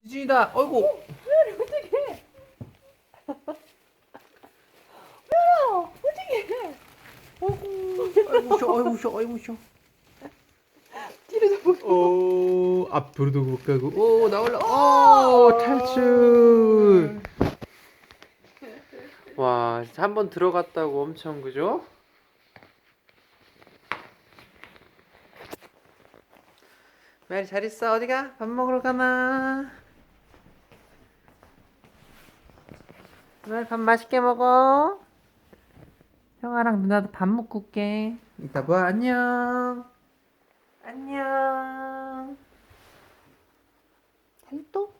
유진이다. 어이구. 메아리 어떡해? 메아라 어떡해? 어이구 쉬어. 어이구 쉬어. 어이구 쉬어. 뒤로도 못 가. 오 앞으로도 못 가고. 오 나올라. 오 탈출. 와 한 번 들어갔다고 엄청 그죠? 메리 잘 있어. 어디가? 밥 먹으러 가나? 메리 밥 맛있게 먹어. 형아랑 누나도 밥 먹고 올게. 이따 봐. 안녕. 안녕. 잘 또.